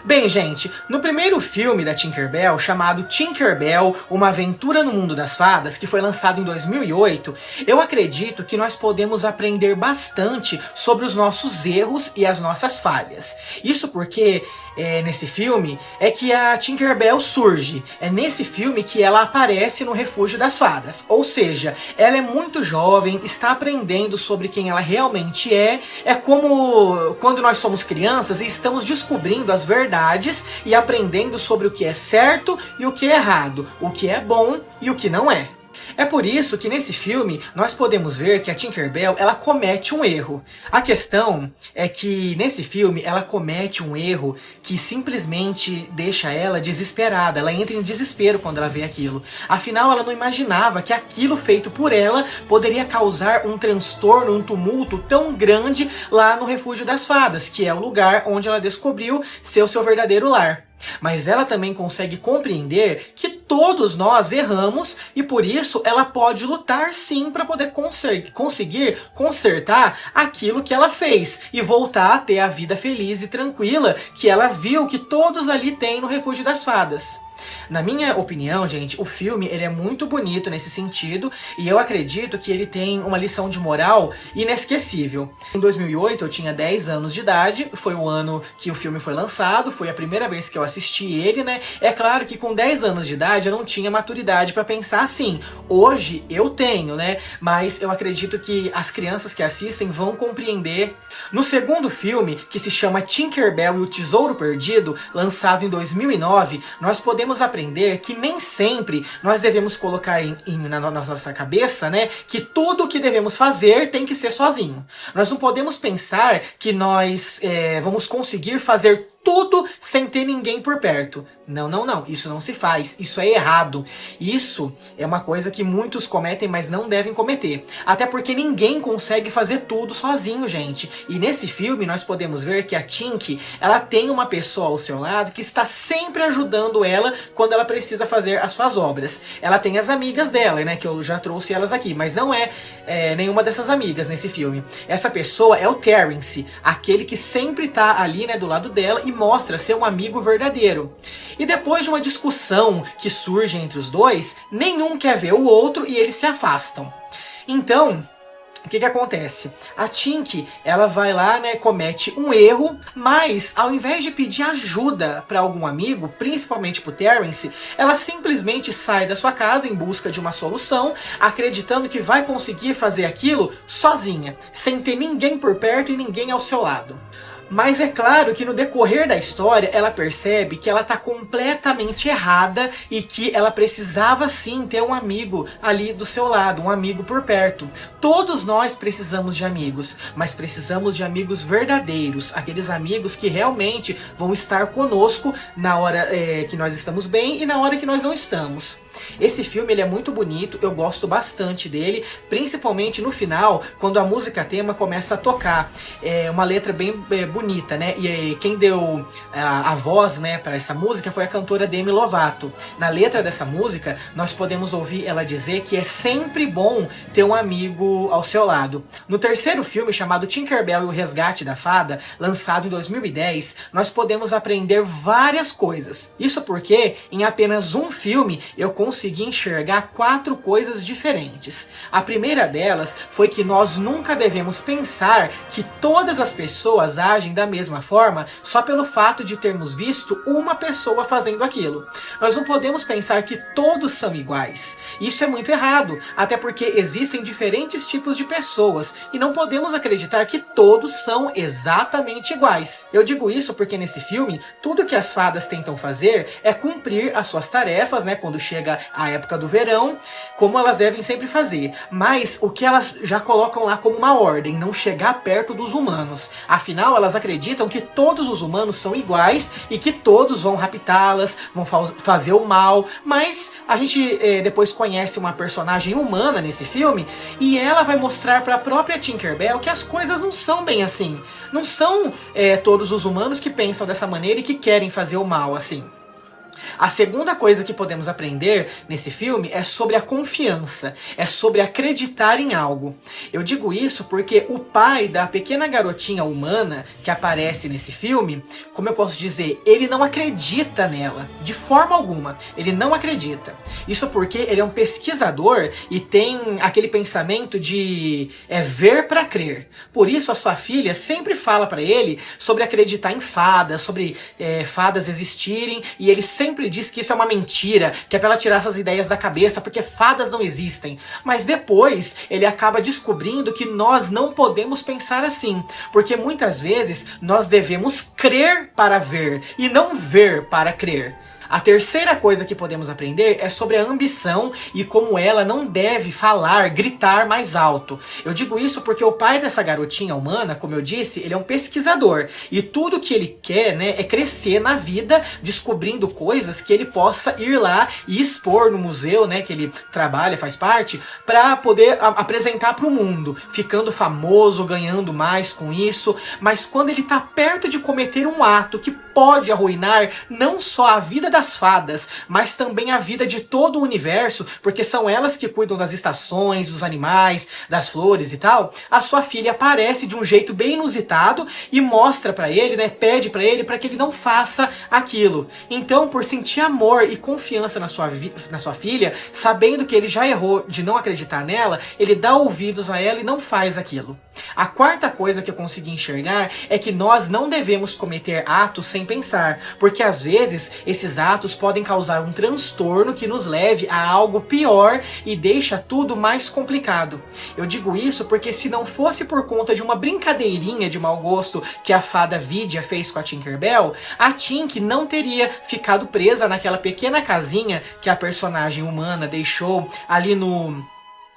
Bem, gente, no primeiro filme da Tinkerbell, chamado Tinkerbell, Uma Aventura no Mundo das Fadas, que foi lançado em 2008, eu acredito que nós podemos aprender bastante sobre os nossos erros e as nossas falhas. Isso porque nesse filme é que a Tinkerbell surge. É nesse filme que ela aparece no Refúgio das Fadas. Ou seja, ela é muito jovem, está aprendendo sobre quem ela realmente é. É como quando nós somos crianças e estamos descobrindo as verdades e aprendendo sobre o que é certo e o que é errado, o que é bom e o que não é. É por isso que nesse filme nós podemos ver que a Tinkerbell ela comete um erro. A questão é que nesse filme ela comete um erro que simplesmente deixa ela desesperada. Ela entra em desespero quando ela vê aquilo. Afinal, ela não imaginava que aquilo feito por ela poderia causar um transtorno, um tumulto tão grande lá no Refúgio das Fadas, que é o lugar onde ela descobriu ser o seu verdadeiro lar. Mas ela também consegue compreender que todos nós erramos e por isso ela pode lutar sim para poder conseguir consertar aquilo que ela fez e voltar a ter a vida feliz e tranquila que ela viu que todos ali têm no Refúgio das Fadas. Na minha opinião, gente, o filme ele é muito bonito nesse sentido e eu acredito que ele tem uma lição de moral inesquecível. Em 2008 eu tinha 10 anos de idade, foi o ano que o filme foi lançado, foi a primeira vez que eu assisti ele, né? É claro que com 10 anos de idade eu não tinha maturidade para pensar assim. Hoje eu tenho, né? Mas eu acredito que as crianças que assistem vão compreender. No segundo filme, que se chama Tinkerbell e o Tesouro Perdido, lançado em 2009, nós podemos aprender que nem sempre nós devemos colocar na nossa cabeça, né, que tudo o que devemos fazer tem que ser sozinho. Nós não podemos pensar que nós vamos conseguir fazer tudo sem ter ninguém por perto. Não, não, não. Isso não se faz. Isso é errado. Isso é uma coisa que muitos cometem, mas não devem cometer. Até porque ninguém consegue fazer tudo sozinho, gente. E nesse filme nós podemos ver que a Tink, ela tem uma pessoa ao seu lado que está sempre ajudando ela quando ela precisa fazer as suas obras. Ela tem as amigas dela, né, que eu já trouxe elas aqui, mas não é nenhuma dessas amigas nesse filme. Essa pessoa é o Terence, aquele que sempre tá ali, né, do lado dela e mostra ser um amigo verdadeiro. E depois de uma discussão que surge entre os dois, nenhum quer ver o outro e eles se afastam. Então, o que acontece? A Tink, ela vai lá, né, comete um erro, mas ao invés de pedir ajuda para algum amigo, principalmente pro Terence, ela simplesmente sai da sua casa em busca de uma solução, acreditando que vai conseguir fazer aquilo sozinha, sem ter ninguém por perto e ninguém ao seu lado. Mas é claro que no decorrer da história ela percebe que ela tá completamente errada e que ela precisava sim ter um amigo ali do seu lado, um amigo por perto. Todos nós precisamos de amigos, mas precisamos de amigos verdadeiros, aqueles amigos que realmente vão estar conosco na hora que nós estamos bem e na hora que nós não estamos. Esse filme ele é muito bonito, eu gosto bastante dele, principalmente no final, quando a música tema começa a tocar. É uma letra bem bonita, né? E quem deu a voz, né, para essa música foi a cantora Demi Lovato. Na letra dessa música, nós podemos ouvir ela dizer que é sempre bom ter um amigo ao seu lado. No terceiro filme, chamado Tinkerbell e o Resgate da Fada, lançado em 2010, nós podemos aprender várias coisas. Isso porque, em apenas um filme, eu consegui enxergar 4 coisas diferentes. A primeira delas foi que nós nunca devemos pensar que todas as pessoas agem da mesma forma só pelo fato de termos visto uma pessoa fazendo aquilo. Nós não podemos pensar que todos são iguais. Isso é muito errado, até porque existem diferentes tipos de pessoas e não podemos acreditar que todos são exatamente iguais. Eu digo isso porque nesse filme, tudo que as fadas tentam fazer é cumprir as suas tarefas, né, quando chega a época do verão, como elas devem sempre fazer. Mas o que elas já colocam lá como uma ordem, não chegar perto dos humanos. Afinal, elas acreditam que todos os humanos são iguais e que todos vão raptá-las, vão fazer o mal. Mas a gente depois conhece uma personagem humana nesse filme e ela vai mostrar para a própria Tinkerbell que as coisas não são bem assim. Não são todos os humanos que pensam dessa maneira e que querem fazer o mal assim. A segunda coisa que podemos aprender nesse filme é sobre a confiança, é sobre acreditar em algo. Eu digo isso porque o pai da pequena garotinha humana que aparece nesse filme, como eu posso dizer, ele não acredita nela, de forma alguma, ele não acredita. Isso porque ele é um pesquisador e tem aquele pensamento de ver para crer. Por isso a sua filha sempre fala para ele sobre acreditar em fadas, sobre fadas existirem, e ele sempre diz que isso é uma mentira, que é pra ela tirar essas ideias da cabeça, porque fadas não existem. Mas depois ele acaba descobrindo que nós não podemos pensar assim, porque muitas vezes nós devemos crer para ver e não ver para crer. A terceira coisa que podemos aprender é sobre a ambição e como ela não deve falar, gritar mais alto. Eu digo isso porque o pai dessa garotinha humana, como eu disse, ele é um pesquisador. E tudo que ele quer, né, é crescer na vida, descobrindo coisas que ele possa ir lá e expor no museu, né, que ele trabalha, faz parte, para poder apresentar para o mundo, ficando famoso, ganhando mais com isso. Mas quando ele está perto de cometer um ato que pode arruinar não só a vida das fadas, mas também a vida de todo o universo, porque são elas que cuidam das estações, dos animais, das flores e tal, a sua filha aparece de um jeito bem inusitado e mostra pra ele, né, pede pra ele para que ele não faça aquilo. Então, por sentir amor e confiança na sua filha, sabendo que ele já errou de não acreditar nela, ele dá ouvidos a ela e não faz aquilo. A quarta coisa que eu consegui enxergar é que nós não devemos cometer atos sem pensar, porque às vezes esses atos podem causar um transtorno que nos leve a algo pior e deixa tudo mais complicado. Eu digo isso porque se não fosse por conta de uma brincadeirinha de mau gosto que a fada Vidya fez com a Tinkerbell, a Tink não teria ficado presa naquela pequena casinha que a personagem humana deixou ali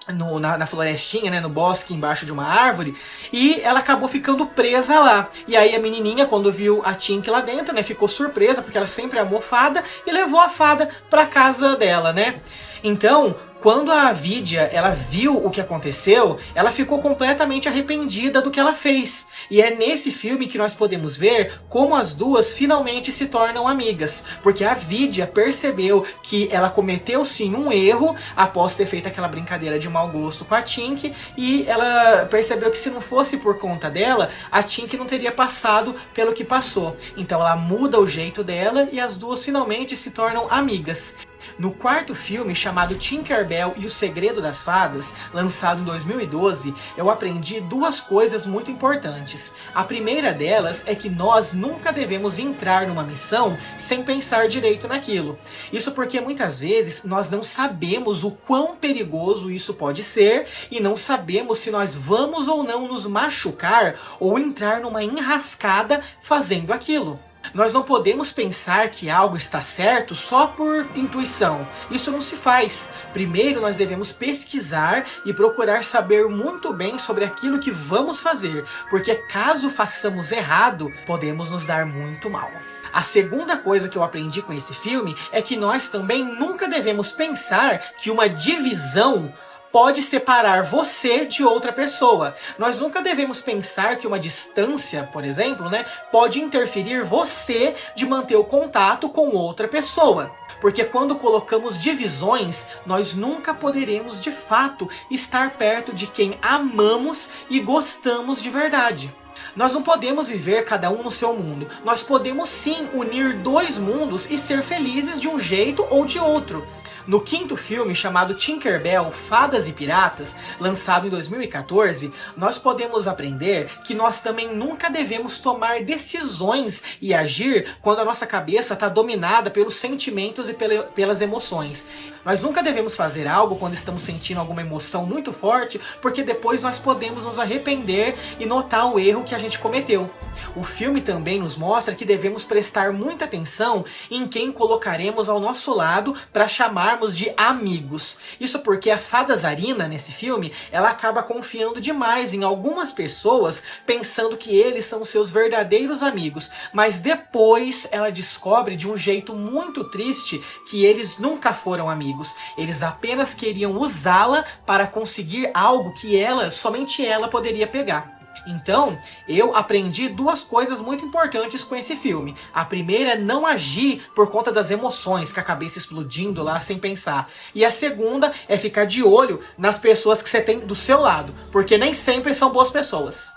na florestinha, né, no bosque, embaixo de uma árvore, e ela acabou ficando presa lá. E aí a menininha, quando viu a Tink lá dentro, né, ficou surpresa, porque ela sempre amou fada, e levou a fada pra casa dela, né. Então, quando a Vidya, ela viu o que aconteceu, ela ficou completamente arrependida do que ela fez. E é nesse filme que nós podemos ver como as duas finalmente se tornam amigas. Porque a Vidya percebeu que ela cometeu sim um erro após ter feito aquela brincadeira de mau gosto com a Tink. E ela percebeu que se não fosse por conta dela, a Tink não teria passado pelo que passou. Então ela muda o jeito dela e as duas finalmente se tornam amigas. No quarto filme, chamado Tinkerbell e o Segredo das Fadas, lançado em 2012, eu aprendi duas coisas muito importantes. A primeira delas é que nós nunca devemos entrar numa missão sem pensar direito naquilo. Isso porque muitas vezes nós não sabemos o quão perigoso isso pode ser e não sabemos se nós vamos ou não nos machucar ou entrar numa enrascada fazendo aquilo. Nós não podemos pensar que algo está certo só por intuição. Isso não se faz. Primeiro nós devemos pesquisar e procurar saber muito bem sobre aquilo que vamos fazer, porque caso façamos errado, podemos nos dar muito mal. A segunda coisa que eu aprendi com esse filme é que nós também nunca devemos pensar que uma divisão pode separar você de outra pessoa. Nós nunca devemos pensar que uma distância, por exemplo, né, pode interferir você de manter o contato com outra pessoa. Porque quando colocamos divisões, nós nunca poderemos de fato estar perto de quem amamos e gostamos de verdade. Nós não podemos viver cada um no seu mundo. Nós podemos sim unir dois mundos e ser felizes de um jeito ou de outro. No quinto filme, chamado Tinkerbell, Fadas e Piratas, lançado em 2014, nós podemos aprender que nós também nunca devemos tomar decisões e agir quando a nossa cabeça está dominada pelos sentimentos e pelas emoções. Nós nunca devemos fazer algo quando estamos sentindo alguma emoção muito forte, porque depois nós podemos nos arrepender e notar o erro que a gente cometeu. O filme também nos mostra que devemos prestar muita atenção em quem colocaremos ao nosso lado para chamarmos de amigos. Isso porque a fada Zarina, nesse filme, ela acaba confiando demais em algumas pessoas, pensando que eles são seus verdadeiros amigos. Mas depois ela descobre de um jeito muito triste que eles nunca foram amigos. Eles apenas queriam usá-la para conseguir algo que somente ela poderia pegar. Então, eu aprendi duas coisas muito importantes com esse filme. A primeira é não agir por conta das emoções, com a cabeça explodindo lá sem pensar. E a segunda é ficar de olho nas pessoas que você tem do seu lado, porque nem sempre são boas pessoas.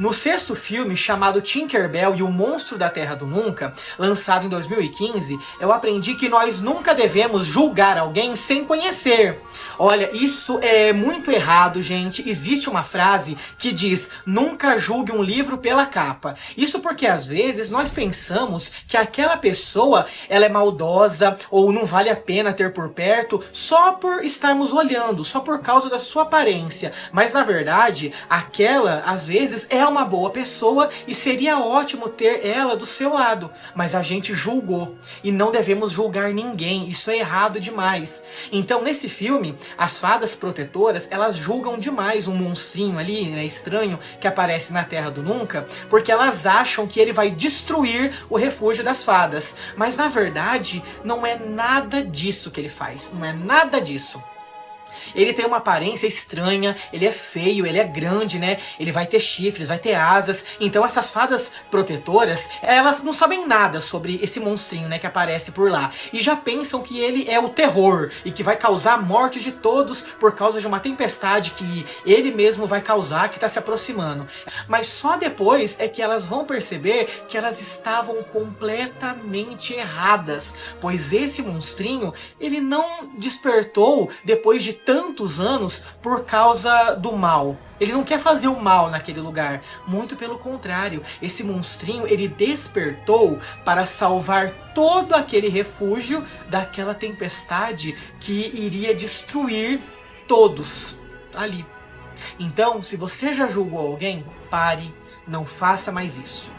No sexto filme, chamado Tinkerbell e o Monstro da Terra do Nunca, lançado em 2015, eu aprendi que nós nunca devemos julgar alguém sem conhecer. Olha, isso é muito errado, gente. Existe uma frase que diz: nunca julgue um livro pela capa. Isso porque às vezes nós pensamos que aquela pessoa ela é maldosa ou não vale a pena ter por perto só por estarmos olhando, só por causa da sua aparência. Mas na verdade, aquela às vezes é uma boa pessoa e seria ótimo ter ela do seu lado, mas a gente julgou e não devemos julgar ninguém, isso é errado demais. Então nesse filme, as fadas protetoras, elas julgam demais um monstrinho ali, né, estranho, que aparece na Terra do Nunca, porque elas acham que ele vai destruir o refúgio das fadas, mas na verdade não é nada disso que ele faz, não é nada disso. Ele tem uma aparência estranha, ele é feio, ele é grande, né? Ele vai ter chifres, vai ter asas. Então essas fadas protetoras, elas não sabem nada sobre esse monstrinho, né, que aparece por lá. E já pensam que ele é o terror e que vai causar a morte de todos por causa de uma tempestade que ele mesmo vai causar, que está se aproximando. Mas só depois é que elas vão perceber que elas estavam completamente erradas. Pois esse monstrinho, ele não despertou depois de tantos anos por causa do mal. Ele não quer fazer o mal naquele lugar. Muito pelo contrário. Esse monstrinho, ele despertou para salvar todo aquele refúgio daquela tempestade que iria destruir todos ali. Então, se você já julgou alguém, pare, não faça mais isso.